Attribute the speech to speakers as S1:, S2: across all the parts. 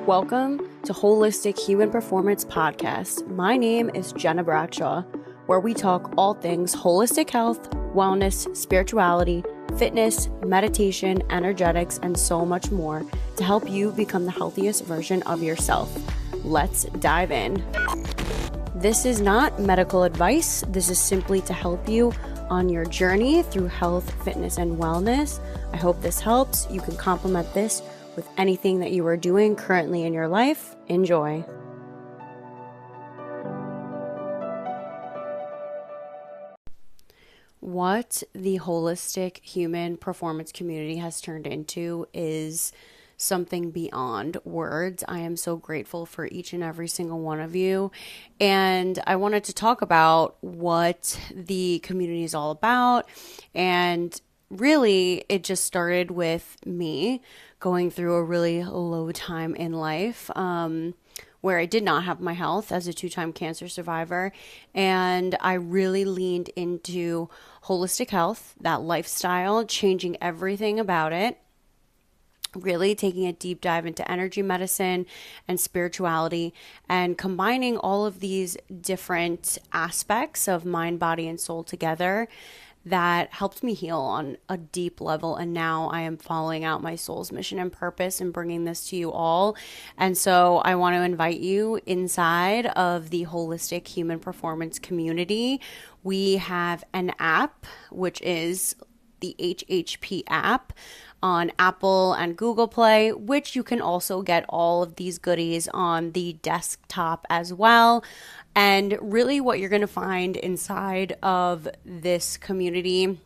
S1: Welcome to Holistic Human Performance Podcast. My name is Gena, where we talk all things holistic health, wellness, spirituality, fitness, meditation, energetics, and so much more to help you become the healthiest version of yourself. Let's dive in. This is not medical advice. This is simply to help you on your journey through health, fitness, and wellness. I hope this helps. You can complement this with anything that you are doing currently in your life. Enjoy. What the holistic human performance community has turned into is something beyond words. I am so grateful for each and every single one of you. And I wanted to talk about what the community is all about. And really, it just started with me going through a really low time in life, where I did not have my health as a 2-time cancer survivor. And I really leaned into holistic health, that lifestyle, changing everything about it, really taking a deep dive into energy medicine and spirituality and combining all of these different aspects of mind, body, and soul together. That helped me heal on a deep level. And now I am following out my soul's mission and purpose and bringing this to you all. And so I want to invite you inside of the holistic human performance community. We have an app, which is the HHP app on Apple and Google Play, which you can also get all of these goodies on the desktop as well. And really what you're going to find inside of this community,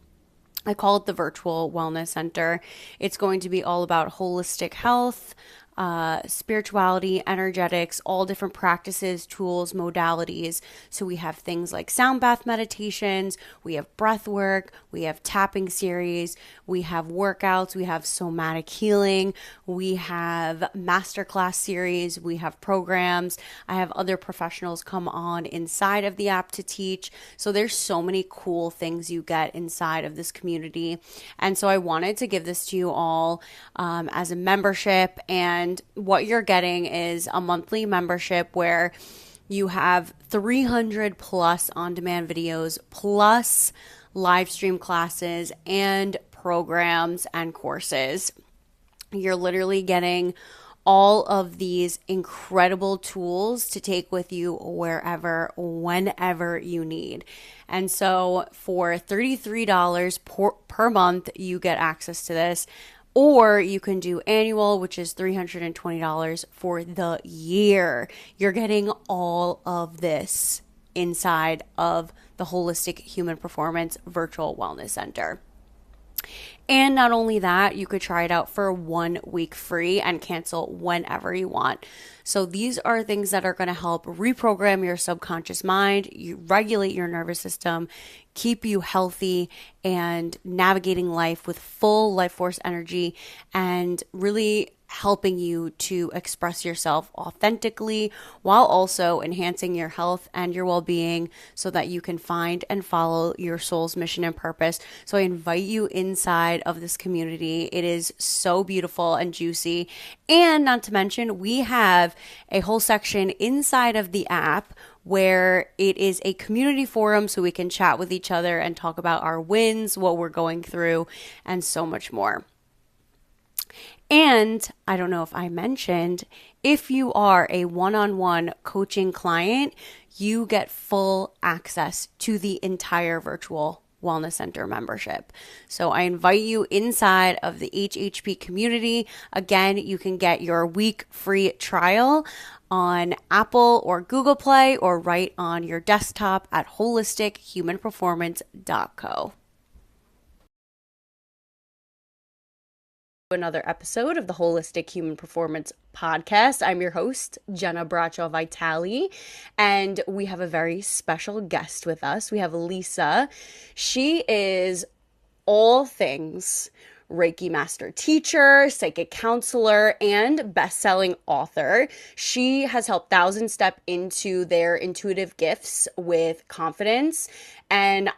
S1: I call it the Virtual Wellness Center. It's going to be all about holistic health, spirituality, energetics, all different practices, tools, modalities. So we have things like sound bath meditations, we have breath work, we have tapping series, we have workouts, we have somatic healing, we have masterclass series, we have programs. I have other professionals come on inside of the app to teach. So there's so many cool things you get inside of this community. And so I wanted to give this to you all as a membership. And what you're getting is a monthly membership where you have 300 plus on-demand videos, plus live stream classes and programs and courses. You're literally getting all of these incredible tools to take with you wherever, whenever you need. And so for $33 per month, you get access to this. Or you can do annual, which is $320 for the year. You're getting all of this inside of the Holistic Human Performance Virtual Wellness Center. And not only that, you could try it out for 1 week free and cancel whenever you want. So these are things that are going to help reprogram your subconscious mind, you regulate your nervous system, keep you healthy and navigating life with full life force energy, and really helping you to express yourself authentically while also enhancing your health and your well-being so that you can find and follow your soul's mission and purpose. So I invite you inside of this community. It is so beautiful and juicy. And not to mention, we have a whole section inside of the app where it is a community forum so we can chat with each other and talk about our wins, what we're going through, and so much more. And I don't know if I mentioned, if you are a one-on-one coaching client, you get full access to the entire Virtual Wellness Center membership. So I invite you inside of the HHP community. Again, you can get your week free trial on Apple or Google Play or right on your desktop at holistichumanperformance.co. Another episode of the Holistic Human Performance Podcast. I'm your host, Gena Vitali, and we have a very special guest with us. We have Lisa. She is all things Reiki Master Teacher, psychic counselor, and best-selling author. She has helped thousands step into their intuitive gifts with confidence. And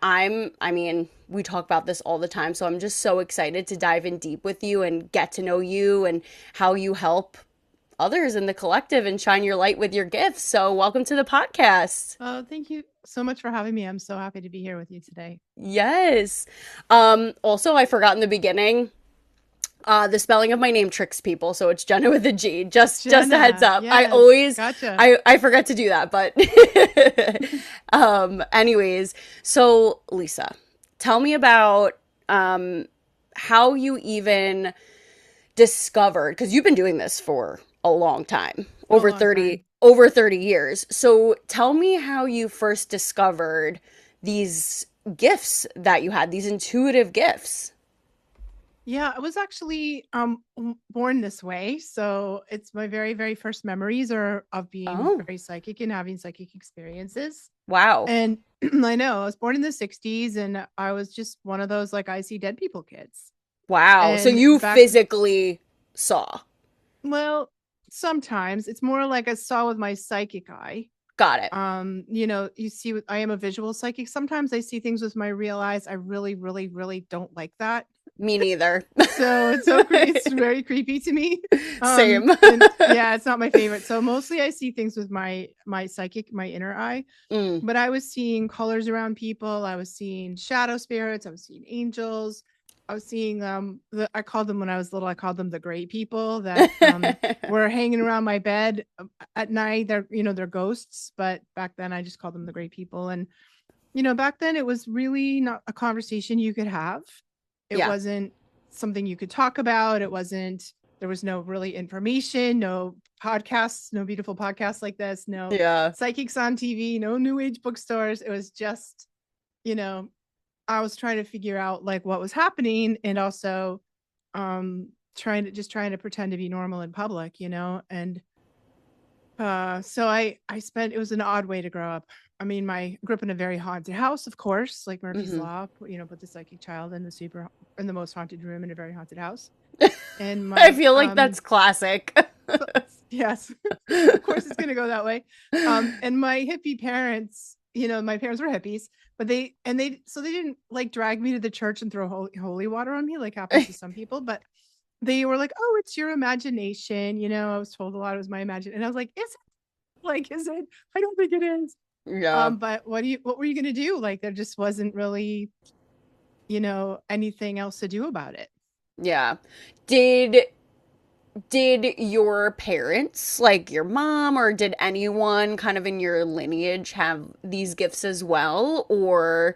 S1: we talk about this all the time, so I'm just so excited to dive in deep with you and get to know you and how you help others in the collective and shine your light with your gifts. So, welcome to the podcast.
S2: Oh, thank you so much for having me. I'm so happy to be here with you today.
S1: Yes. Also, I forgot in the beginning, the spelling of my name tricks people, so it's Jenna with a G. Just a heads
S2: Jenna,
S1: up.
S2: yes, gotcha.
S1: I forget to do that, but anyways, so Lisa, tell me about how you even discovered, because you've been doing this for a long time,
S2: A long time.
S1: over 30 years. So tell me how you first discovered these gifts that you had, these intuitive gifts.
S2: Yeah, I was actually born this way. So it's my very, very first memories are of being
S1: Oh,
S2: very psychic and having psychic experiences.
S1: wow.
S2: And I know I was born in the 60s and I was just one of those like I see dead people kids.
S1: Wow. So
S2: And
S1: you
S2: back
S1: physically saw.
S2: well, sometimes it's more like I saw with my psychic eye.
S1: Got it.
S2: You see I am a visual psychic. Sometimes I see things with my real eyes. I really, really, really don't like that.
S1: Me neither.
S2: So it's very creepy to me.
S1: Same.
S2: And yeah, it's not my favorite. So mostly I see things with my psychic, my inner eye.
S1: Mm.
S2: But I was seeing colors around people. I was seeing shadow spirits. I was seeing angels. I was seeing I called them when I was little, I called them the gray people that were hanging around my bed at night. They're ghosts, but back then I just called them the gray people. And back then it was really not a conversation you could have. It
S1: Yeah.
S2: wasn't something you could talk about. There was no really information, no podcasts, no beautiful podcasts like this, no
S1: Yeah.
S2: psychics on TV, no new age bookstores. It was just, you know, I was trying to figure out like what was happening and also trying to pretend to be normal in public, and so I spent it was an odd way to grow up. I mean, I grew up in a very haunted house, of course, like Murphy's
S1: Hmm.
S2: Law, put the psychic child in the most haunted room in a very haunted house. And
S1: I
S2: my
S1: feel like that's classic.
S2: yes, of course it's gonna go that way. And my hippie parents, my parents were hippies, but they didn't like drag me to the church and throw holy water on me like happens to some people, but they were like, "Oh, it's your imagination." I was told a lot it was my imagination, and I was like, "Is it? Like, is it? I don't think it is."
S1: Yeah.
S2: But what were you gonna do? Like, there just wasn't really, anything else to do about it.
S1: Yeah. Did did your parents, like your mom, or did anyone kind of in your lineage have these gifts as well? Or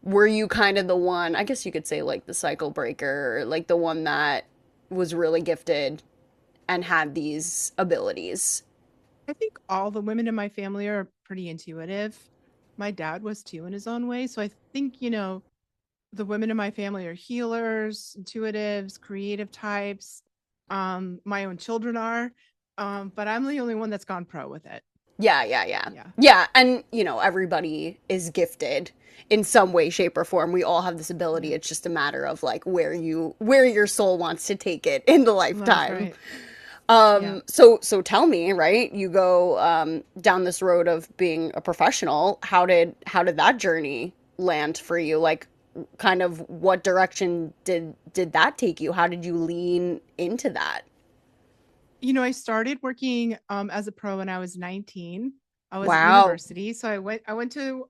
S1: were you kind of the one, I guess you could say like the cycle breaker, like the one that was really gifted and had these abilities?
S2: I think all the women in my family are pretty intuitive. My dad was too in his own way, so I think the women in my family are healers, intuitives, creative types. My own children are, but I'm the only one that's gone pro with it.
S1: Yeah, yeah, yeah.
S2: Yeah,
S1: Yeah, and everybody is gifted in some way, shape, or form. We all have this ability.
S2: yeah,
S1: It's just a matter of like where your soul wants to take it in the
S2: that's
S1: lifetime.
S2: right. Yeah.
S1: So tell me, right? You go down this road of being a professional. How did that journey land for you? Like kind of what direction did that take you? How did you lean into that?
S2: I started working as a pro when I was 19. I was at
S1: Wow.
S2: university. So I went to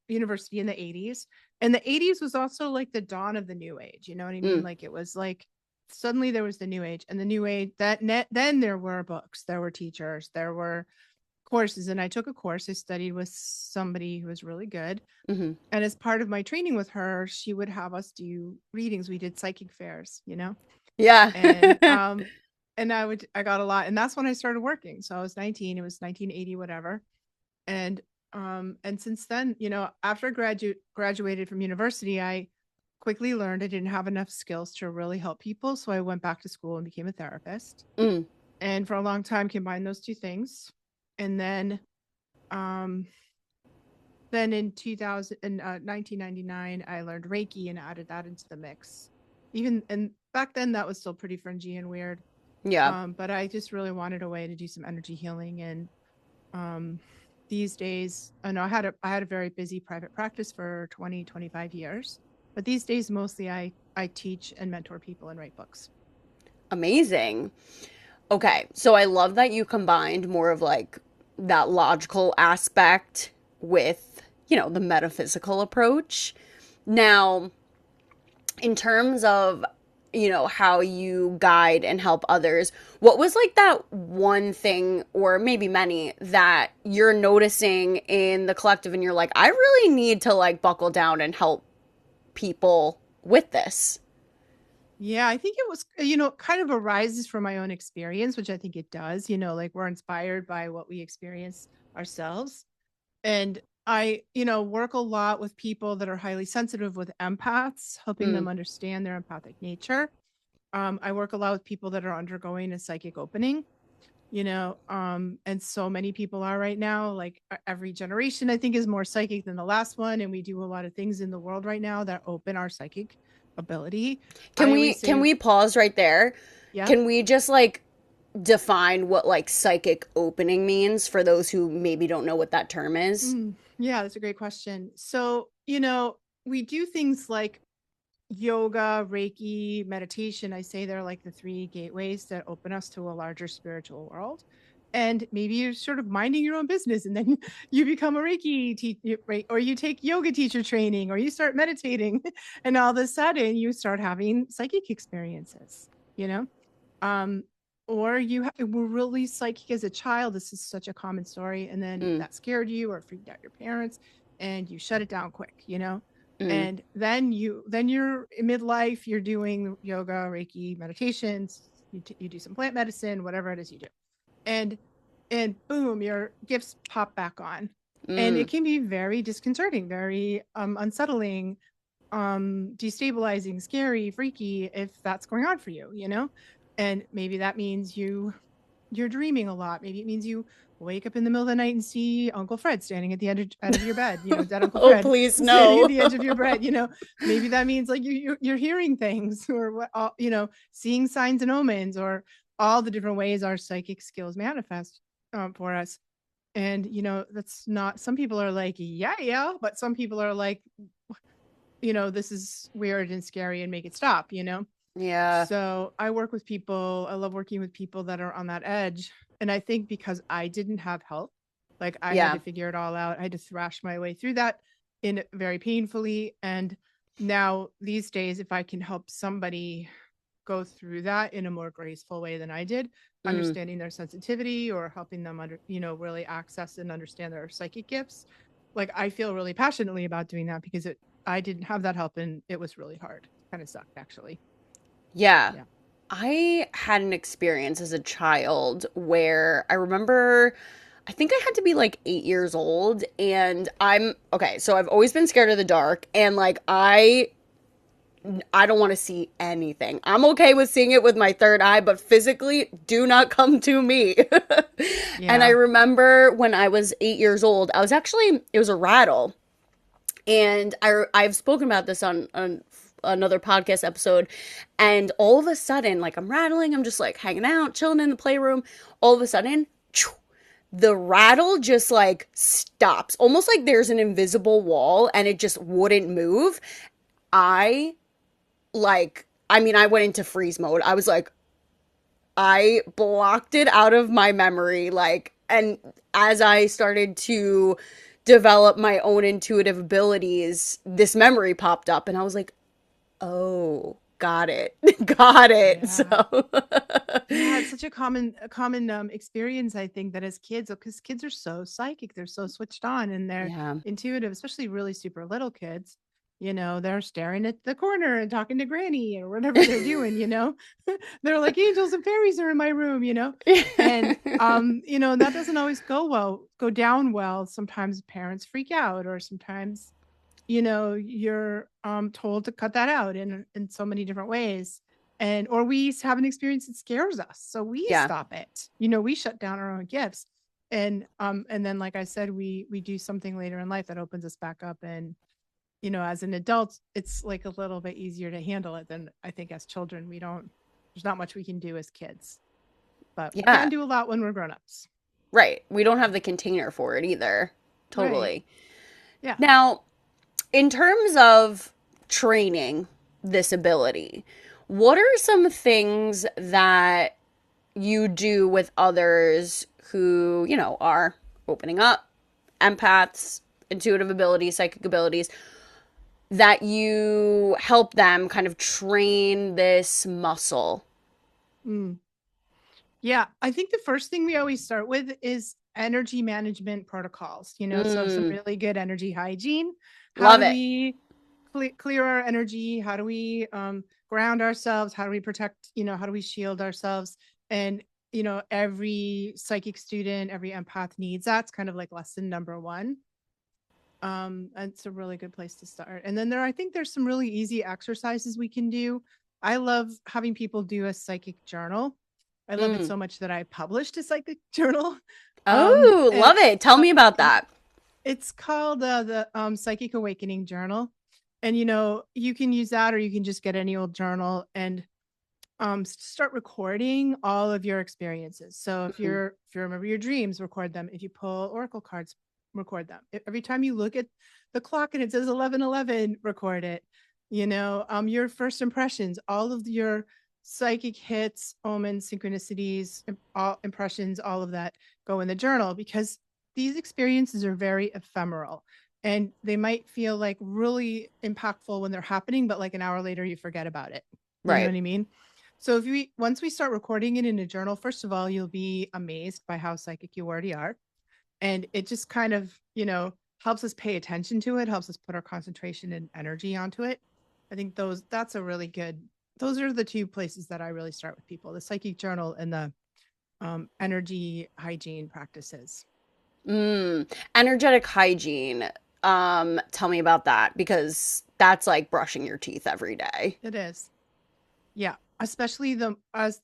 S2: university in the 80s. And the 80s was also like the dawn of the new age. You know what I mean?
S1: Mm,
S2: Like it was like suddenly there was the new age and the new age then there were books, there were teachers, there were courses. And I took a course. I studied with somebody who was really good.
S1: hmm.
S2: And as part of my training with her, she would have us do readings. We did psychic fairs.
S1: Yeah.
S2: And and I got a lot, and that's when I started working. So I was 19, it was 1980 whatever. And since then, after I graduated from university, I quickly learned I didn't have enough skills to really help people, so I went back to school and became a therapist.
S1: Mm,
S2: And for a long time combined those two things. And um then in 1999 I learned Reiki and added that into the mix. Even and back then that was still pretty fringy and weird.
S1: yeah.
S2: But I just really wanted a way to do some energy healing. And um, these days, I know I had a very busy private practice for 20-25 years. But these days, mostly I teach and mentor people and write books.
S1: Amazing. Okay, so I love that you combined more of like that logical aspect with, the metaphysical approach. Now, in terms of, how you guide and help others, what was like that one thing, or maybe many, that you're noticing in the collective and you're like, I really need to like buckle down and help people with this?
S2: Yeah, I think it was, kind of arises from my own experience, which I think it does, like we're inspired by what we experience ourselves. And I, work a lot with people that are highly sensitive with empaths, helping
S1: Mm,
S2: them understand their empathic nature. I work a lot with people that are undergoing a psychic opening, and so many people are right now. Like every generation, I think, is more psychic than the last one. And we do a lot of things in the world right now that open our psychic ability.
S1: Can
S2: I
S1: we
S2: always
S1: can
S2: say,
S1: we pause right there?
S2: yeah.
S1: Can we just like define what like psychic opening means for those who maybe don't know what that term is?
S2: Yeah, that's a great question. So, we do things like yoga, Reiki, meditation. I say they're like the three gateways that open us to a larger spiritual world. And maybe you're sort of minding your own business and then you become a Reiki teacher, right? Or you take yoga teacher training or you start meditating and all of a sudden you start having psychic experiences, you know? Um, or were really psychic as a child. This is such a common story. And then
S1: Mm,
S2: that scared you or freaked out your parents and you shut it down quick.
S1: mm,
S2: And then you're in midlife, you're doing yoga, Reiki, meditations, you do some plant medicine, whatever it is you do. And and boom, your gifts pop back on. And
S1: mm.
S2: it can be very disconcerting, very unsettling, destabilizing, scary, freaky if that's going on for you. And maybe that means you're dreaming a lot. Maybe it means you wake up in the middle of the night and see Uncle Fred standing at the edge of your bed, dead Uncle
S1: Oh,
S2: Fred
S1: please
S2: standing at
S1: no.
S2: the edge of your bed. Maybe that means like you're hearing things or seeing signs and omens or all the different ways our psychic skills manifest for us. And that's not, some people are like, yeah, but some people are like, this is weird and scary and make it stop.
S1: Yeah.
S2: So I work with people. I love working with people that are on that edge. And I think because I didn't have help, like I had
S1: Yeah.
S2: to figure it all out. I had to thrash my way through that in very painfully. And now these days, if I can help somebody go through that in a more graceful way than I did,
S1: Mm.
S2: understanding their sensitivity or helping them really access and understand their psychic gifts. Like I feel really passionately about doing that because I didn't have that help and it was really hard. Kind of sucked actually.
S1: Yeah.
S2: Yeah.
S1: I had an experience as a child where I remember, I think I had to be like 8 years old. And I'm okay. So I've always been scared of the dark. And like, I don't want to see anything. I'm okay with seeing it with my third eye, but physically, do not come to me. And I
S2: Yeah.
S1: remember when I was 8 years old, it was a rattle. And I've spoken about this on another podcast episode. And all of a sudden, like I'm rattling, I'm just like hanging out, chilling in the playroom. All of a sudden, the rattle just like stops, almost like there's an invisible wall and it just wouldn't move. I I went into freeze mode. I was like, I blocked it out of my memory. Like, and as I started to develop my own intuitive abilities, this memory popped up, and I was like, oh, got it. Got it. So,
S2: Yeah. Yeah, it's such a common experience, I think, that as kids, because kids are so psychic, they're so switched on and they're
S1: yeah.
S2: intuitive, especially really super little kids. They're staring at the corner and talking to granny or whatever they're doing. They're like angels and fairies are in my room. And that doesn't always go down well. Sometimes parents freak out or sometimes you're told to cut that out in so many different ways. And or we have an experience that scares us, so we
S1: Yeah.
S2: stop it. We shut down our own gifts. And then, like I said, we do something later in life that opens us back up. And as an adult, it's like a little bit easier to handle it than I think as children. There's not much we can do as kids, but we can
S1: Yeah.
S2: do a lot when we're grown-ups.
S1: Right. We don't have the container for it either.
S2: Right.
S1: Totally.
S2: Yeah.
S1: Now, in terms of training this ability, what are some things that you do with others who, are opening up, empaths, intuitive abilities, psychic abilities, that you help them kind of train this muscle?
S2: Mm. Yeah, I think the first thing we always start with is energy management protocols, so some
S1: Mm,
S2: really good energy hygiene. How
S1: love
S2: do
S1: it.
S2: we clear our energy? How do we ground ourselves? How do we protect, how do we shield ourselves? And, every psychic student, every empath needs that. It's kind of like lesson number one. It's a really good place to start. And then I think there's some really easy exercises we can do. I love having people do a psychic journal. I love it
S1: Mm.
S2: so much that I published a psychic journal.
S1: Oh,
S2: And
S1: love it. Tell me about that.
S2: it's called the Psychic Awakening Journal. And you can use that, or you can just get any old journal and start recording all of your experiences. So
S1: Mm.
S2: if you remember your dreams, record them. If you pull oracle cards, record them. Every time you look at the clock and it says 11:11, record it. Your first impressions, all of your psychic hits, omens, synchronicities, all impressions, all of that go in the journal, because these experiences are very ephemeral, and they might feel like really impactful when they're happening, but like an hour later you forget about it. You know
S1: Right.
S2: what I mean? So once we start recording it in a journal, first of all, you'll be amazed by how psychic you already are. And it just kind of, helps us pay attention to it, helps us put our concentration and energy onto it. I think that's a really good, those are the two places that I really start with people: the psychic journal and the energy hygiene practices.
S1: Mm. Energetic hygiene. Tell me about that, because that's like brushing your teeth every day.
S2: It is. Yeah. Especially the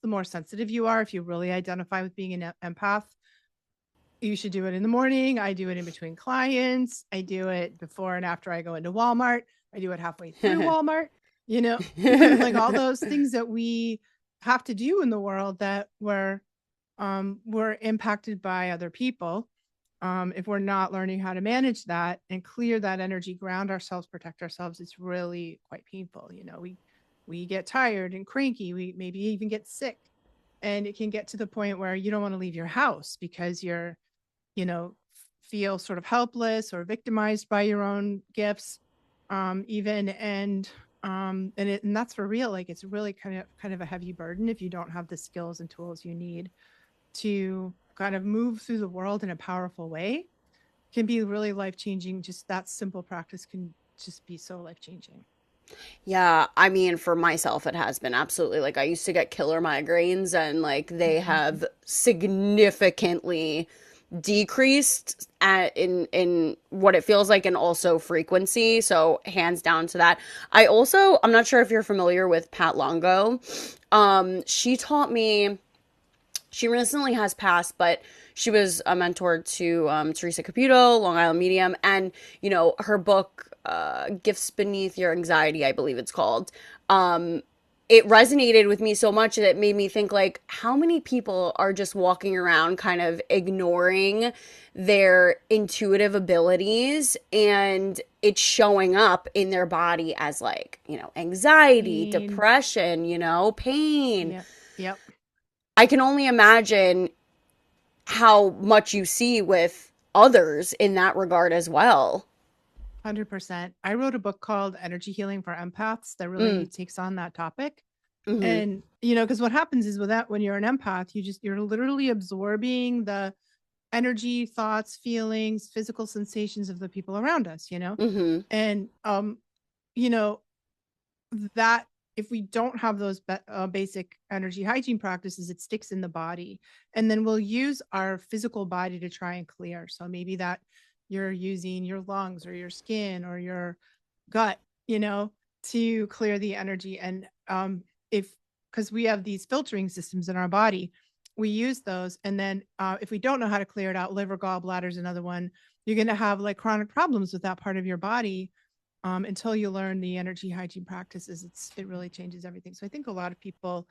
S2: more sensitive you are, if you really identify with being an empath, you should do it in the morning. I do it in between clients. I do it before and after I go into Walmart. I do it halfway through Walmart, like all those things that we have to do in the world that we're impacted by other people. If we're not learning how to manage that and clear that energy, ground ourselves, protect ourselves, it's really quite painful. We get tired and cranky. We maybe even get sick. And it can get to the point where you don't want to leave your house because you're, you know, feel sort of helpless or victimized by your own gifts, even. And that's for real. Like, it's really kind of a heavy burden if you don't have the skills and tools you need to kind of move through the world in a powerful way. Can be really life changing. Just that simple practice can just be so life changing.
S1: Yeah, I mean, for myself, it has been absolutely, like, I used to get killer migraines, and like they
S2: Mm-hmm.
S1: have significantly decreased in what it feels like, and also frequency. So hands down to that. I'm not sure if you're familiar with Pat Longo. She taught me. She recently has passed, but she was a mentor to Teresa Caputo, Long Island Medium, and her book, "Gifts Beneath Your Anxiety," I believe it's called. It resonated with me so much that it made me think, like, how many people are just walking around kind of ignoring their intuitive abilities, and it's showing up in their body as, like, anxiety,
S2: Pain.
S1: depression, pain.
S2: Yep. Yep.
S1: I can only imagine how much you see with others in that regard as well.
S2: 100%. I wrote a book called Energy Healing for Empaths that
S1: Mm,
S2: really takes on that topic.
S1: mm-hmm,
S2: And, because what happens is with that, when you're an empath, you're literally absorbing the energy, thoughts, feelings, physical sensations of the people around us.
S1: mm-hmm.
S2: And, you know, that if we don't have those basic energy hygiene practices, it sticks in the body. And then we'll use our physical body to try and clear. So maybe that you're using your lungs or your skin or your gut, to clear the energy. And if, because we have these filtering systems in our body, we use those. And then if we don't know how to clear it out, liver, gallbladder is another one. You're going to have like chronic problems with that part of your body. Until you learn the energy hygiene practices, it really changes everything. So I think a lot of people,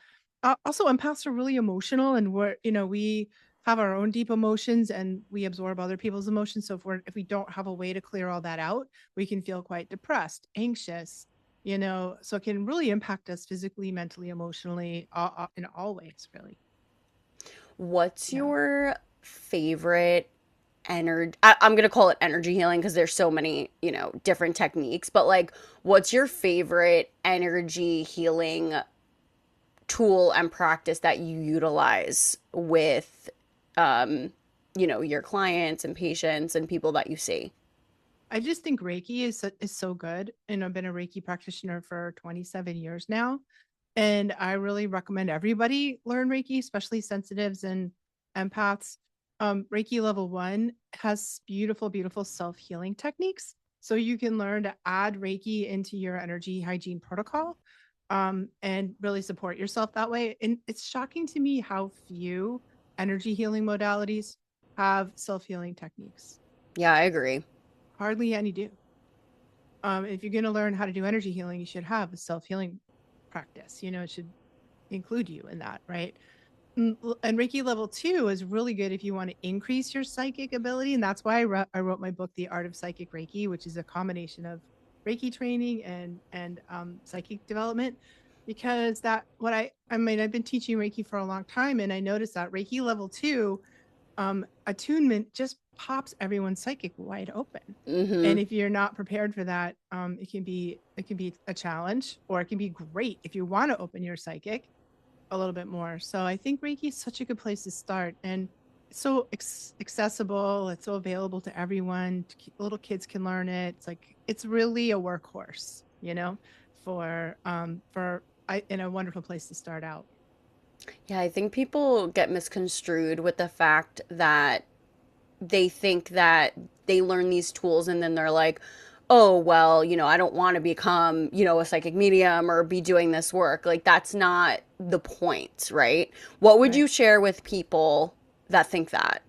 S2: also empaths are really emotional, and we have our own deep emotions and we absorb other people's emotions. So if we don't have a way to clear all that out, we can feel quite depressed, anxious, so it can really impact us physically, mentally, emotionally, in all ways, really.
S1: What's
S2: Yeah.
S1: your favorite energy? I'm gonna call it energy healing because there's so many, different techniques. But like, what's your favorite energy healing tool and practice that you utilize with, um, your clients and patients and people that you see?
S2: I just think Reiki is so good, and I've been a Reiki practitioner for 27 years now, and I really recommend everybody learn Reiki, especially sensitives and empaths. Reiki level 1 has beautiful, beautiful self-healing techniques, so you can learn to add Reiki into your energy hygiene protocol, and really support yourself that way. And it's shocking to me how few energy healing modalities have self-healing techniques.
S1: Yeah, I agree.
S2: Hardly any do. If you're going to learn how to do energy healing, you should have a self healing practice. It should include you in that, right? And Reiki level 2 is really good if you want to increase your psychic ability. And that's why I wrote my book, The Art of Psychic Reiki, which is a combination of Reiki training and psychic development. Because I mean, I've been teaching Reiki for a long time, and I noticed that Reiki level 2 attunement just pops everyone's psychic wide open.
S1: Mm-hmm.
S2: And if you're not prepared for that, it can be a challenge, or it can be great if you want to open your psychic a little bit more. So I think Reiki is such a good place to start, and it's so accessible. It's so available to everyone. Little kids can learn it. It's really a workhorse, in a wonderful place to start out.
S1: Yeah, I think people get misconstrued with the fact that they think that they learn these tools and then they're like, oh, well, I don't want to become, a psychic medium or be doing this work. Like, that's not the point, right? What would
S2: Right.
S1: you share with people that think that?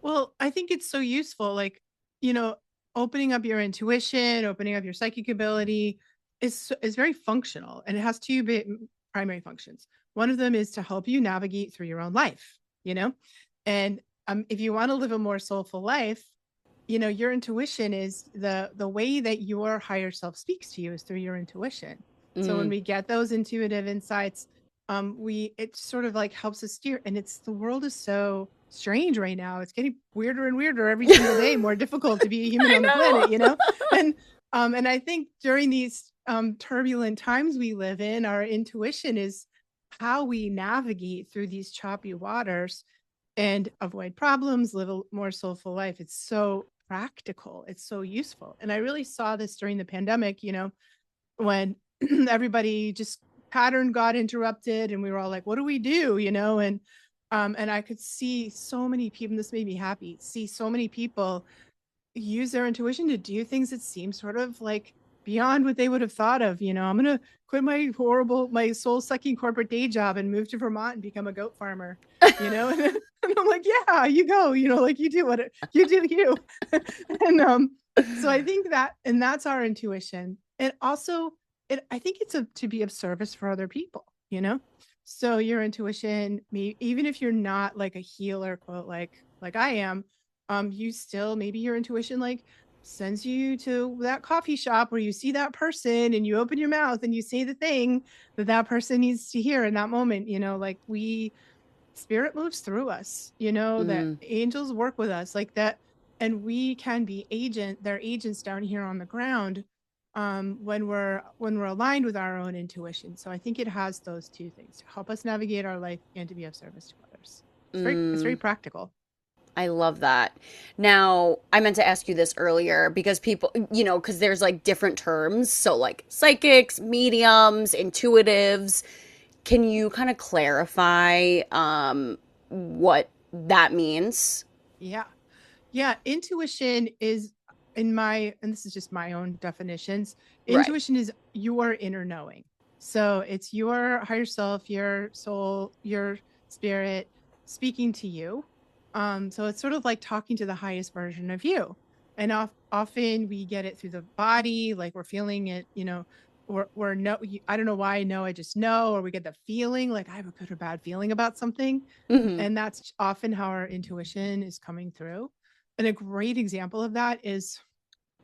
S2: Well, I think it's so useful. You know, opening up your intuition, opening up your psychic ability is very functional, and it has two primary functions. One of them is to help you navigate through your own life, you know, and if you want to live a more soulful life, your intuition is the way that your higher self speaks to you is through your intuition. So when
S1: Mm.
S2: we get those intuitive insights, it sort of like helps us steer. And the world is so strange right now. It's getting weirder and weirder every single day, more difficult to be a human
S1: I
S2: on the planet,
S1: know.
S2: and and I think during these turbulent times we live in, our intuition is how we navigate through these choppy waters and avoid problems, live a more soulful life. It's so practical. It's so useful. And I really saw this during the pandemic, when everybody just pattern got interrupted and we were all like, what do we do? And I could see so many people, this made me happy, see so many people use their intuition to do things that seem sort of like beyond what they would have thought of. I'm going to quit my soul sucking corporate day job and move to Vermont and become a goat farmer, and I'm like, yeah, you go, like you do you do, you. And so I think and that's our intuition. And also, I think it's to be of service for other people, So your intuition, even if you're not like a healer, quote, like I am, you still, maybe your intuition like sends you to that coffee shop where you see that person and you open your mouth and you say the thing that person needs to hear in that moment. Like spirit moves through us, that
S1: Mm.
S2: angels work with us like that. And we can be they're agents down here on the ground, when we're aligned with our own intuition. So I think it has those two things: to help us navigate our life and to be of service to others. It's very
S1: Mm.
S2: practical.
S1: I love that. Now, I meant to ask you this earlier because people, because there's like different terms. So, like psychics, mediums, intuitives. Can you kind of clarify what that means?
S2: Yeah. Yeah, intuition is, and this is just my own definitions.
S1: Right.
S2: Intuition is your inner knowing. So it's your higher self, your soul, your spirit speaking to you. So it's sort of like talking to the highest version of you. And often we get it through the body, like we're feeling it, or no, I don't know why I know, I just know, or we get the feeling like I have a good or bad feeling about something.
S1: Hmm.
S2: And that's often how our intuition is coming through. And a great example of that is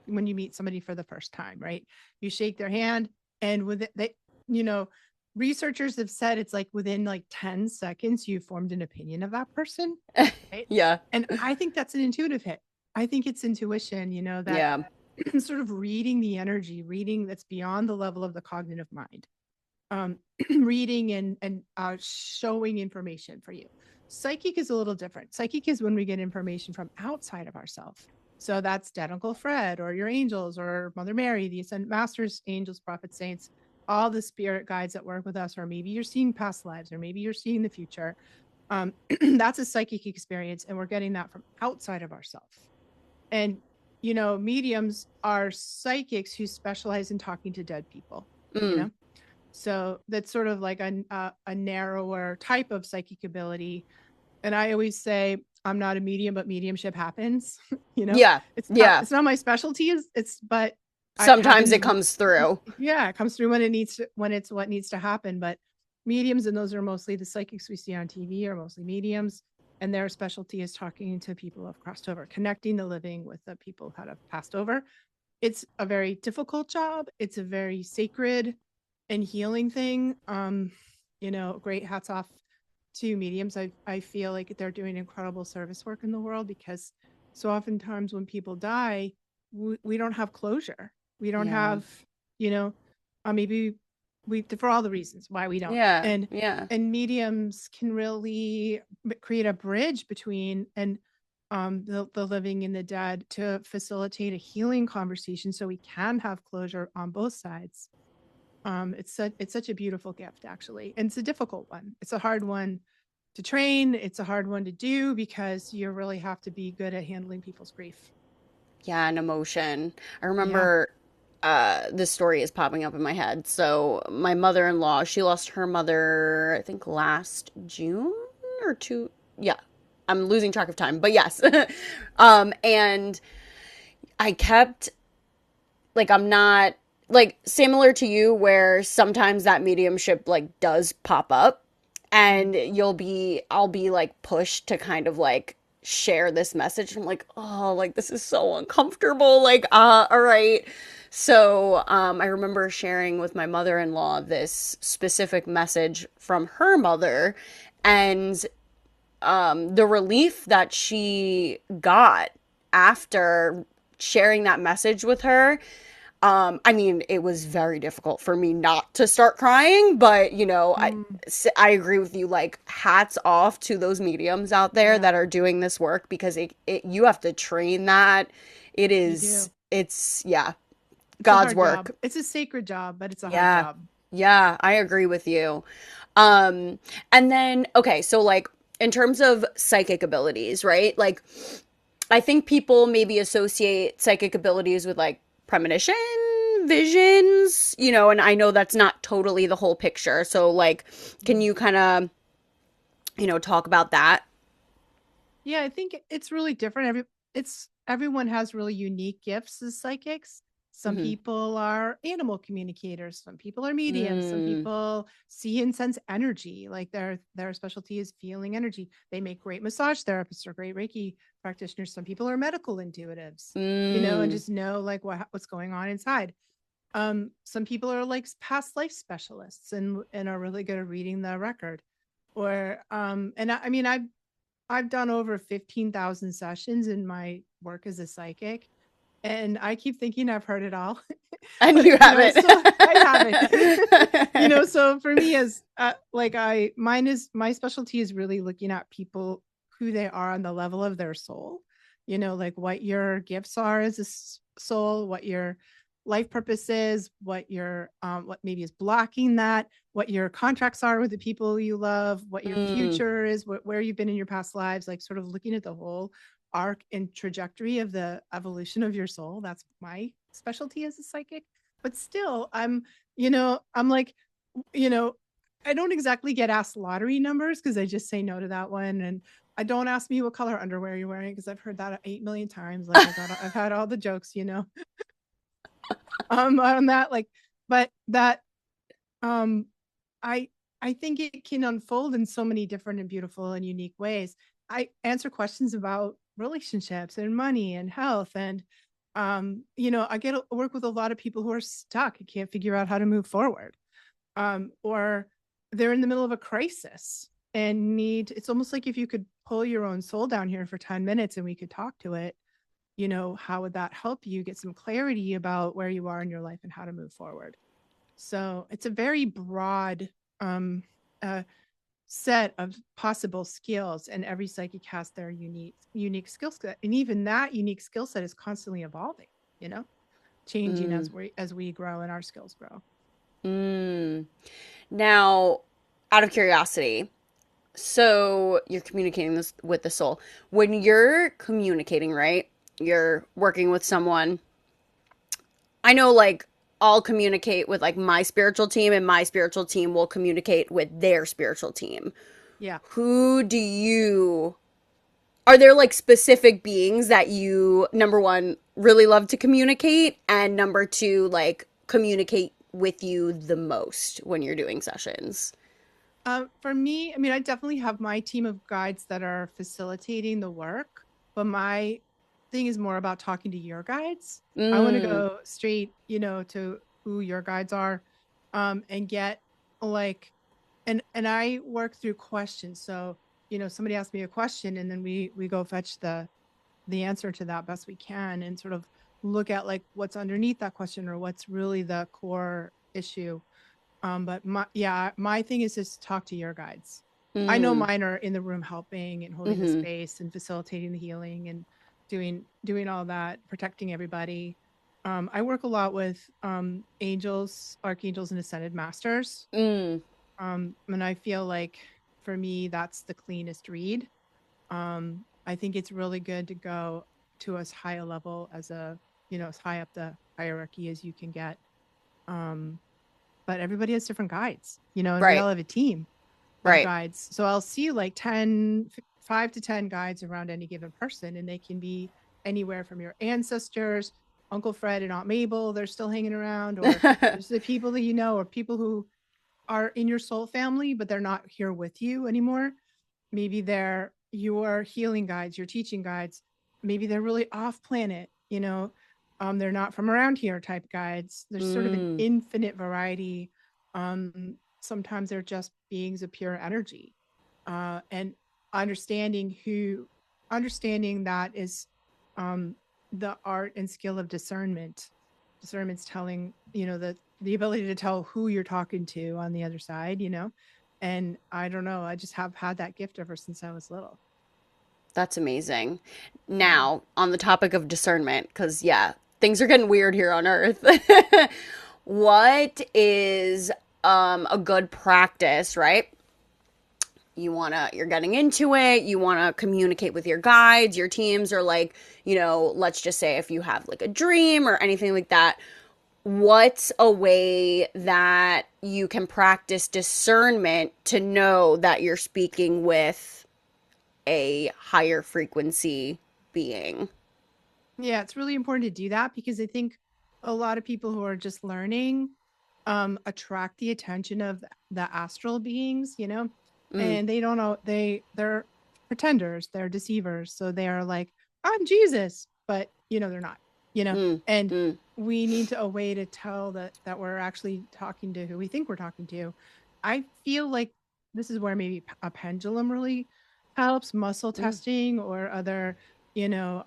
S2: when you meet somebody for the first time, right? You shake their hand, and with it, you know, researchers have said it's like within like 10 seconds, you formed an opinion of that person. Right.
S1: Yeah.
S2: And I think that's an intuitive hit. I think it's intuition, that
S1: Yeah.
S2: sort of reading the energy, reading that's beyond the level of the cognitive mind. Reading and showing information for you. Psychic is a little different. Psychic is when we get information from outside of ourselves. So that's Dead Uncle Fred or your angels or Mother Mary, the Ascended Masters, angels, prophets, saints, all the spirit guides that work with us, or maybe you're seeing past lives, or maybe you're seeing the future. That's a psychic experience, and we're getting that from outside of ourselves. And mediums are psychics who specialize in talking to dead people. So that's sort of like a narrower type of psychic ability. And I always say I'm not a medium, but mediumship happens.
S1: Yeah.
S2: It's
S1: Yeah.
S2: not my specialty. But
S1: Sometimes it comes through.
S2: Yeah, it comes through when it's what needs to happen. But mediums, and those are mostly the psychics we see on TV, are mostly mediums. And their specialty is talking to people who have crossed over, connecting the living with the people who have passed over. It's a very difficult job. It's a very sacred and healing thing. Great hats off to mediums. I feel like they're doing incredible service work in the world, because so oftentimes when people die, we don't have closure. We don't have, maybe for all the reasons why we don't.
S1: Yeah.
S2: And mediums can really create a bridge between the living and the dead to facilitate a healing conversation, so we can have closure on both sides. It's such a beautiful gift, actually. And it's a difficult one. It's a hard one to train. It's a hard one to do, because you really have to be good at handling people's grief.
S1: Yeah, and emotion. I remember this story is popping up in my head. So my mother-in-law, she lost her mother, I think last June or two. Yeah, I'm losing track of time, but yes. And I kept, like, I'm not, like, similar to you, where sometimes that mediumship, like, does pop up, and I'll be, like, pushed to kind of, like, share this message. I'm like, oh, like, this is so uncomfortable. Like, all right. So, I remember sharing with my mother-in-law this specific message from her mother, and the relief that she got after sharing that message with her. I mean, it was very difficult for me not to start crying, but I agree with you. Like, hats off to those mediums out there that are doing this work, because you have to train that. It's God's work.
S2: Job. It's a sacred job, but it's a hard job.
S1: Yeah, I agree with you. And then, okay, so like in terms of psychic abilities, right? Like, I think people maybe associate psychic abilities with like premonition, visions, and I know that's not totally the whole picture. So like, can you kind of, talk about that?
S2: Yeah, I think it's really different. Everyone has really unique gifts as psychics. Some people are animal communicators. Some people are mediums. Some people see and sense energy. Like their specialty is feeling energy. They make great massage therapists or great Reiki practitioners. Some people are medical intuitives, and just know like what's going on inside. Some people are like past life specialists and are really good at reading the record. Or I mean, I've done over 15,000 sessions in my work as a psychic. And I keep thinking I've heard it all.
S1: And you haven't.
S2: So I haven't. So for me, as my specialty is really looking at people, who they are on the level of their soul, like what your gifts are as a soul, what your life purpose is, what maybe is blocking that, what your contracts are with the people you love, what your future is, where you've been in your past lives, like sort of looking at the whole arc and trajectory of the evolution of your soul. That's my specialty as a psychic. But still, I'm like, I don't exactly get asked lottery numbers, because I just say no to that one. And I don't ask me what color underwear you're wearing, because I've heard that 8 million times. Like I've had all the jokes, on that, like, but that, I think it can unfold in so many different and beautiful and unique ways. I answer questions about relationships and money and health. And, I get to work with a lot of people who are stuck and can't figure out how to move forward. or they're in the middle of a crisis and need, it's almost like if you could pull your own soul down here for 10 minutes and we could talk to it, how would that help you get some clarity about where you are in your life and how to move forward? So it's a very broad um, uh, set of possible skills, and every psychic has their unique skill set, and even that unique skill set is constantly evolving, changing as we grow and our skills grow.
S1: Now, out of curiosity, so you're communicating this with the soul. When you're communicating, right? You're working with someone. I know like I'll communicate with like my spiritual team and my spiritual team will communicate with their spiritual team.
S2: Yeah.
S1: Who do you are there like specific beings that you number one really love to communicate and number two like communicate with you the most when you're doing sessions?
S2: For me, I mean, I definitely have my team of guides that are facilitating the work, but my thing is more about talking to your guides. I want to go straight, to who your guides are, and get like, and I work through questions. So, somebody asks me a question, and then we go fetch the answer to that best we can, and sort of look at like what's underneath that question or what's really the core issue. But my thing is just talk to your guides. I know mine are in the room helping and holding the space and facilitating the healing and doing all that, protecting everybody. I work a lot with angels, archangels, and ascended masters. And I feel like for me that's the cleanest read. I think it's really good to go to as high a level as high up the hierarchy as you can get. Um, but everybody has different guides, and we
S1: Right.
S2: all have a team of
S1: Right.
S2: guides. So I'll see like 5 to 10 guides around any given person, and they can be anywhere from your ancestors, Uncle Fred and Aunt Mabel, they're still hanging around, or there's the people that or people who are in your soul family, but they're not here with you anymore. Maybe they're your healing guides, your teaching guides. Maybe they're really off planet, they're not from around here type guides. There's sort of an infinite variety. Sometimes they're just beings of pure energy. And understanding that is the art and skill of discernment. Discernment's telling, the ability to tell who you're talking to on the other side, and I don't know, I just have had that gift ever since I was little.
S1: That's amazing.
S2: Yeah.
S1: Now, on the topic of discernment, because yeah, things are getting weird here on Earth. What is a good practice, right? You're getting into it, you wanna communicate with your guides, your teams, or like, let's just say if you have like a dream or anything like that, what's a way that you can practice discernment to know that you're speaking with a higher frequency being?
S2: Yeah, it's really important to do that because I think a lot of people who are just learning attract the attention of the astral beings, and they don't know, they're pretenders, they're deceivers. So they are like, I'm Jesus, but they're not, and we need a way to tell that we're actually talking to who we think we're talking to. I feel like this is where maybe a pendulum really helps, muscle testing or other, you know,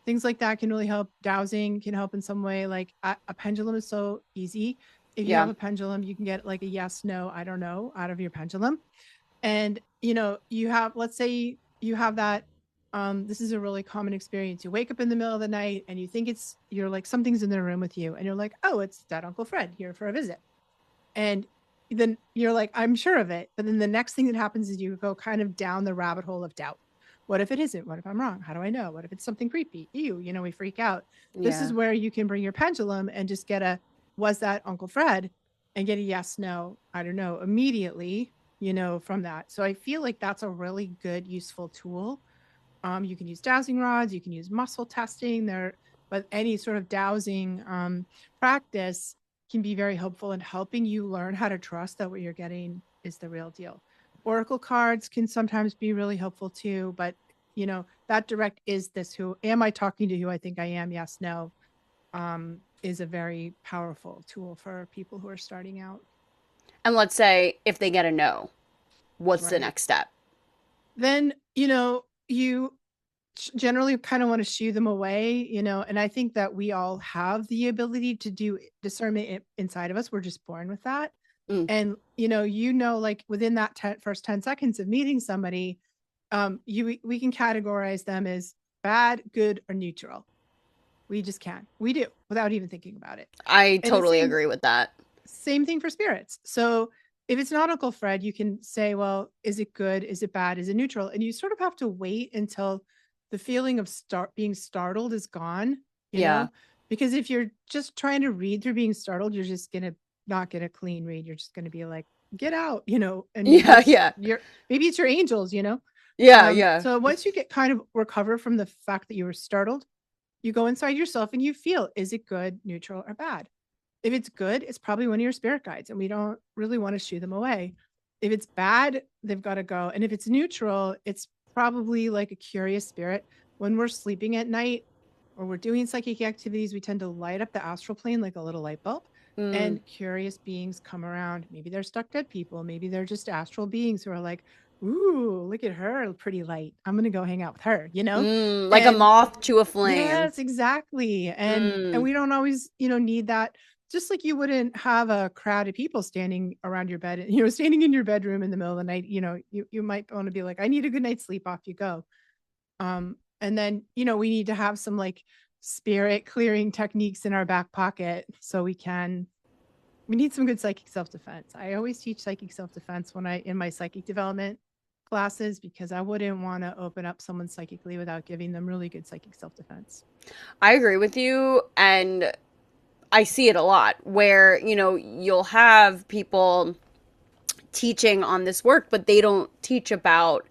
S2: things like that can really help. Dowsing can help in some way. Like a pendulum is so easy. If you have
S1: Yeah.
S2: a pendulum, you can get like a yes, no, I don't know out of your pendulum. And, you have, let's say you have that. This is a really common experience. You wake up in the middle of the night and you think you're like, something's in the room with you. And you're like, oh, it's Dead Uncle Fred here for a visit. And then you're like, I'm sure of it. But then the next thing that happens is you go kind of down the rabbit hole of doubt. What if it isn't? What if I'm wrong? How do I know? What if it's something creepy? Ew, we freak out. This
S1: Yeah.
S2: is where you can bring your pendulum and just get was that Uncle Fred? And get a yes, no, I don't know, immediately, from that. So I feel like that's a really good, useful tool. You can use dowsing rods, you can use muscle testing there, but any sort of dowsing practice can be very helpful in helping you learn how to trust that what you're getting is the real deal. Oracle cards can sometimes be really helpful too, but that direct, is this who am I talking to, who I think I am? Yes, no, is a very powerful tool for people who are starting out.
S1: And let's say if they get a no, what's the
S2: Right.
S1: next step?
S2: Then, you generally kind of want to shoo them away, and I think that we all have the ability to do discernment inside of us. We're just born with that.
S1: Mm,
S2: And, like within that first 10 seconds of meeting somebody, we can categorize them as bad, good, or neutral. We just can. We do without even thinking about it.
S1: I
S2: And it's
S1: totally agree with that.
S2: same thing for spirits. So if it's not Uncle Fred, you can say, well, is it good? Is it bad? Is it neutral? And you sort of have to wait until the feeling of being startled is gone, you
S1: Yeah.
S2: know? Because if you're just trying to read through being startled, you're just going to not get a clean read. You're just going to be like, get out, and maybe
S1: Yeah, yeah.
S2: maybe it's your angels,
S1: Yeah, yeah.
S2: So once you get kind of recover from the fact that you were startled, you go inside yourself and you feel, is it good, neutral, or bad? If it's good, it's probably one of your spirit guides, and we don't really want to shoo them away. If it's bad, they've got to go. And if it's neutral, it's probably like a curious spirit. When we're sleeping at night or we're doing psychic activities, we tend to light up the astral plane like a little light bulb.
S1: Mm,
S2: And curious beings come around. Maybe they're stuck dead people. Maybe they're just astral beings who are like, ooh, look at her, pretty light. I'm going to go hang out with her,
S1: like a
S2: And
S1: moth to a flame.
S2: yes, exactly. And
S1: Mm,
S2: we don't always, need that. Just like you wouldn't have a crowd of people standing around your bed, standing in your bedroom in the middle of the night, you might want to be like, I need a good night's sleep, off you go. And then, we need to have some like spirit clearing techniques in our back pocket so we need some good psychic self-defense. I always teach psychic self-defense in my psychic development classes, because I wouldn't want to open up someone psychically without giving them really good psychic self-defense.
S1: I agree with you. And I see it a lot where, you'll have people teaching on this work, but they don't teach about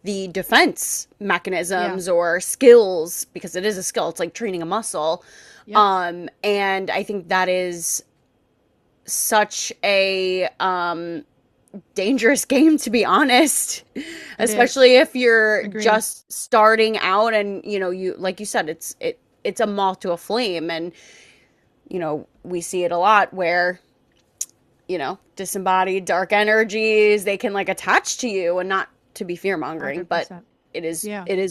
S1: the defense mechanisms or skills, because it is a skill. It's like training a muscle.
S2: Yep.
S1: And I think that is such a dangerous game, to be honest, especially if you're
S2: Agreed.
S1: just starting out and you like you said, it's a moth to a flame. And we see it a lot where disembodied dark energies, they can like attach to you, and not to be fear mongering, but it is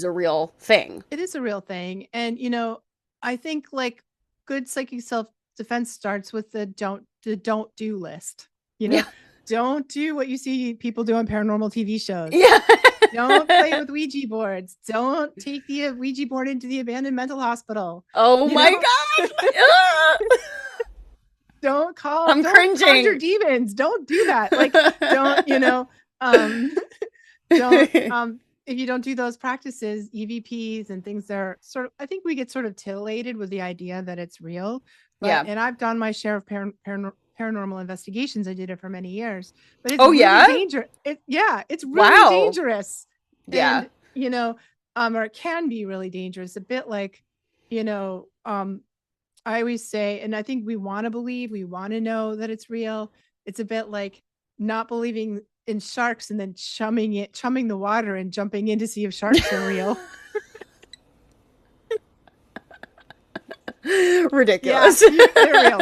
S1: a real thing.
S2: It is a real thing. And I think like good psychic self defense starts with the don't do list. Don't do what you see people do on paranormal TV shows.
S1: Yeah.
S2: Don't play with Ouija boards. Don't take the Ouija board into the abandoned mental hospital.
S1: Oh my God.
S2: Don't
S1: I'm cringing.
S2: Conjure demons. Don't do that. Like, don't, don't, if you don't do those practices, EVPs and things that are sort of, I think we get sort of titillated with the idea that it's real. But, and I've done my share of paranormal investigations. I did it for many years, but it's really dangerous. It's really dangerous.
S1: Yeah.
S2: And, or it can be really dangerous. A bit like, I always say, and I think we want to believe, we want to know that it's real. It's a bit like not believing in sharks and then chumming the water and jumping in to see if sharks are real.
S1: Ridiculous.
S2: Yeah, they're real.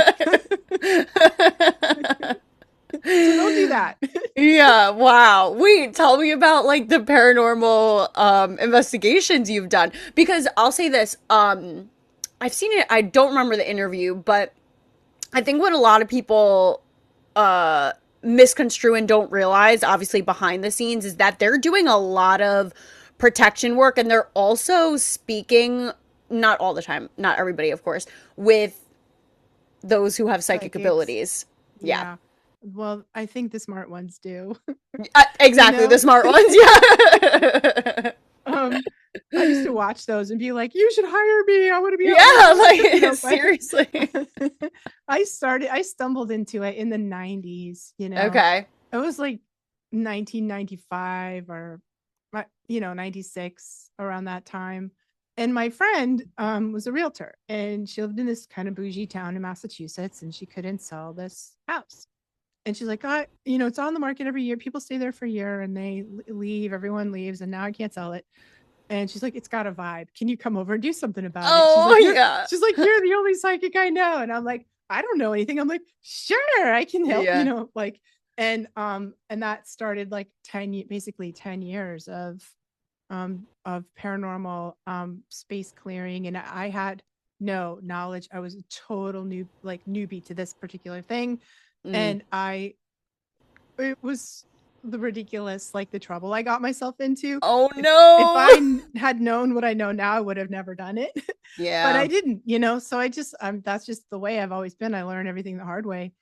S2: So don't do that.
S1: Yeah, wow. Wait, tell me about like the paranormal investigations you've done. Because I'll say this, I've seen it, I don't remember the interview, but I think what a lot of people misconstrue and don't realize, obviously behind the scenes, is that they're doing a lot of protection work, and they're also speaking, not all the time, not everybody, of course, with those who have psychic abilities. Yeah.
S2: Well, I think the smart ones do.
S1: Exactly, the smart ones, yeah.
S2: I used to watch those and be like, you should hire me. I want to be
S1: like seriously.
S2: I stumbled into it in the 90s,
S1: Okay.
S2: It was like 1995 or 96, around that time. And my friend was a realtor, and she lived in this kind of bougie town in Massachusetts, and she couldn't sell this house. And she's like, it's on the market every year. People stay there for a year and they leave. Everyone leaves. And now I can't sell it. And she's like, it's got a vibe. Can you come over and do something about it? She's like, you're the only psychic I know. And I'm like, I don't know anything. I'm like, sure, I can help, And that started like basically 10 years of paranormal space clearing, and I had no knowledge. I was a total newbie to this particular thing.
S1: Mm.
S2: And it was the ridiculous, like the trouble I got myself into.
S1: Oh
S2: If
S1: no.
S2: had known what I know now, I would have never done it. But
S1: Yeah.
S2: I didn't, so I just that's just the way I've always been. I learned everything the hard way.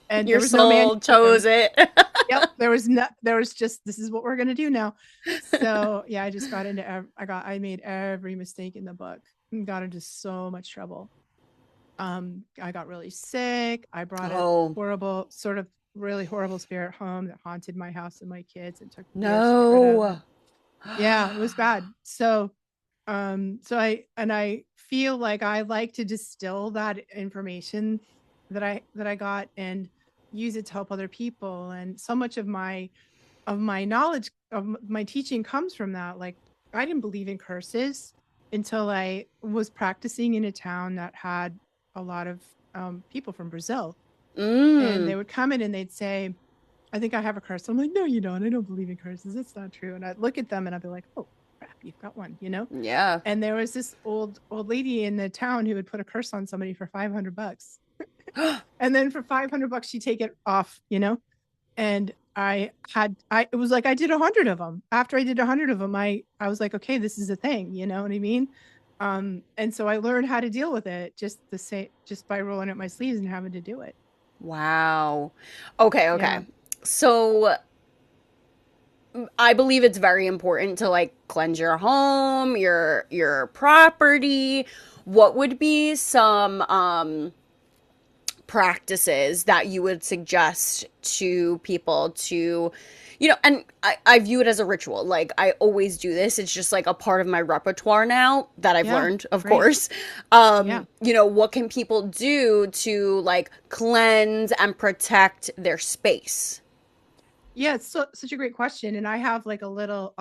S2: And
S1: Your
S2: there was no manual.
S1: soul chose it.
S2: Yep, there was just, this is what we're going to do now. So yeah, I just got into I made every mistake in the book and got into so much trouble. I got really sick. I brought a
S1: Oh
S2: horrible, sort of really horrible spirit home that haunted my house and my kids and took years to get rid of.
S1: no.
S2: Yeah, it was bad. So I feel like I like to distill that information that I got and use it to help other people. And so much of my knowledge of my teaching comes from that. Like, I didn't believe in curses until I was practicing in a town that had a lot of people from Brazil. And they
S1: Mm.
S2: would come in and they'd say, I think I have a curse. I'm like, no, you don't. I don't believe in curses. It's not true. And I'd look at them and I'd be like, oh, crap, you've got one.
S1: Yeah.
S2: And there was this old lady in the town who would put a curse on somebody for $500. And then for $500, she'd take it off. And it was like, I did 100 of them. After I did 100 of them, I was like, okay, this is a thing. You know what I mean? And so I learned how to deal with it just by rolling up my sleeves and having to do it.
S1: Wow. Okay,
S2: Yeah.
S1: okay. So I believe it's very important to like cleanse your home, your property. What would be some practices that you would suggest to people to, and I view it as a ritual. Like, I always do this. It's just like a part of my repertoire now that I've
S2: Yeah.
S1: learned, of
S2: Great.
S1: course.
S2: Yeah.
S1: What can people do to like cleanse and protect their space?
S2: Yeah, it's such a great question. And I have like a little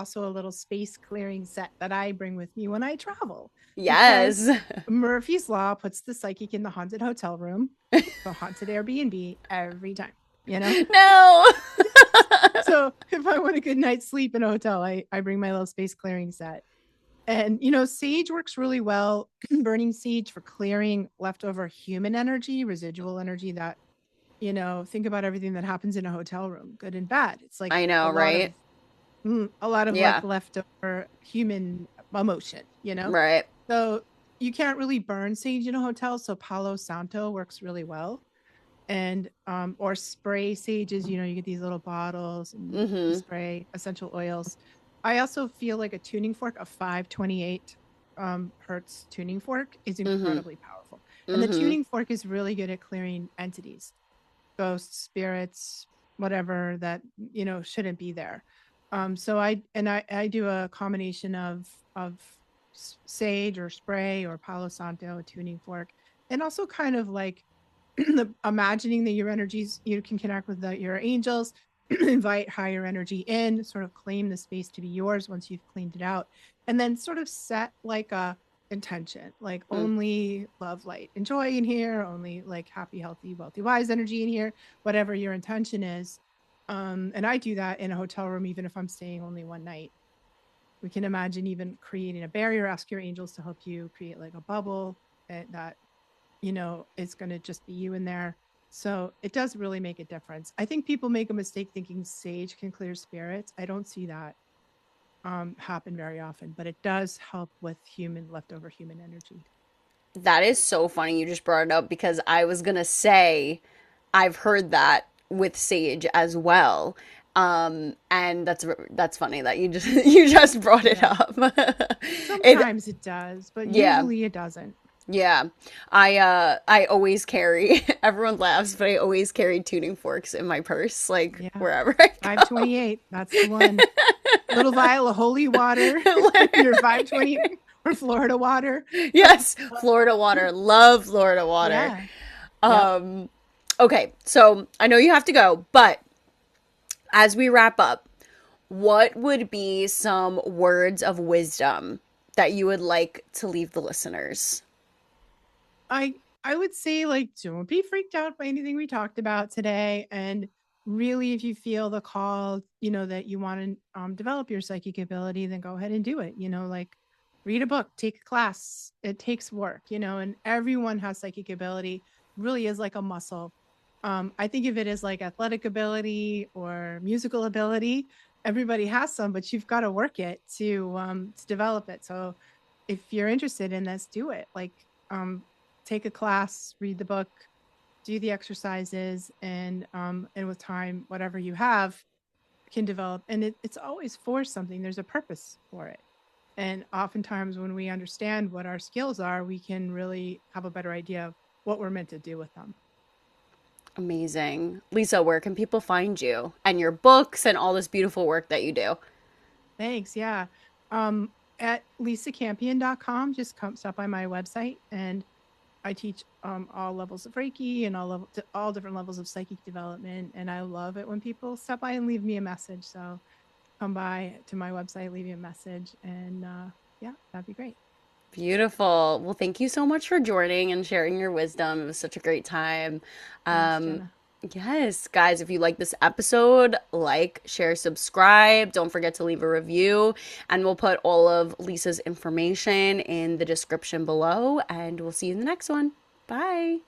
S2: space clearing set that I bring with me when I travel, because
S1: Yes.
S2: Murphy's Law puts the psychic in the haunted hotel room, the haunted Airbnb every time, you know?
S1: No.
S2: So if I want a good night's sleep in a hotel, I bring my little space clearing set. And, sage works really well, burning sage for clearing leftover human energy, residual energy that, think about everything that happens in a hotel room, good and bad. It's like
S1: I know, right?
S2: a lot of like
S1: Yeah.
S2: leftover human emotion.
S1: Right.
S2: So you can't really burn sage in a hotel. So Palo Santo works really well. And or spray sages, you get these little bottles and you
S1: Mm-hmm.
S2: spray essential oils. I also feel like a tuning fork, a 528 hertz tuning fork, is
S1: Mm-hmm.
S2: incredibly powerful. And the
S1: Mm-hmm.
S2: tuning fork is really good at clearing entities, ghosts, spirits, whatever that shouldn't be there. So I do a combination of sage or spray or Palo Santo, a tuning fork, and also kind of like imagining that your energies, you can connect with your angels, invite higher energy in, sort of claim the space to be yours once you've cleaned it out, and then sort of set like a intention, like
S1: Mm.
S2: only love, light, and joy in here, only like happy, healthy, wealthy, wise energy in here, whatever your intention is. And I do that in a hotel room, even if I'm staying only one night. We can imagine even creating a barrier, ask your angels to help you create like a bubble that it's going to just be you in there. So it does really make a difference. I think people make a mistake thinking sage can clear spirits. I don't see that happen very often, but it does help with leftover human energy.
S1: That is so funny you just brought it up because I was gonna say I've heard that with sage as well. And that's funny that you just you just brought it
S2: Yeah.
S1: up. It
S2: Sometimes it does, but
S1: yeah.
S2: usually it doesn't.
S1: Yeah. I always carry everyone laughs, but I always carry tuning forks in my purse, like
S2: Yeah.
S1: wherever I go.
S2: 528. That's the one. Little vial of holy water, your 520 or Florida water.
S1: Yes, Florida water. Love Florida water.
S2: Yeah. Yep.
S1: Um, okay, so I know you have to go, but as we wrap up, what would be some words of wisdom that you would like to leave the listeners?
S2: I would say, like, don't be freaked out by anything we talked about today, and really, if you feel the call, you know, that you want to develop your psychic ability, then go ahead and do it. You know, like read a book, take a class. It takes work, you know, and everyone has psychic ability. Really is like a muscle. I think of it as like athletic ability or musical ability. Everybody has some, but you've got to work it to develop it. So if you're interested in this, do it. Like take a class, read the book, do the exercises, and with time, whatever you have can develop. And it's always for something. There's a purpose for it. And oftentimes when we understand what our skills are, we can really have a better idea of what we're meant to do with them.
S1: Amazing. Lisa, where can people find you and your books and all this beautiful work that you do?
S2: Thanks. Yeah. At lisacampion.com, just come stop by my website, and I teach all levels of Reiki and all different levels of psychic development. And I love it when people stop by and leave me a message. So come by to my website, leave me a message, and yeah, that'd be great.
S1: Beautiful. Well, thank you so much for joining and sharing your wisdom. It was such a great time.
S2: Thanks,
S1: Um,
S2: Gena.
S1: yes, guys, if you like this episode, like, share, subscribe. Don't forget to leave a review. And we'll put all of Lisa's information in the description below. And we'll see you in the next one. Bye.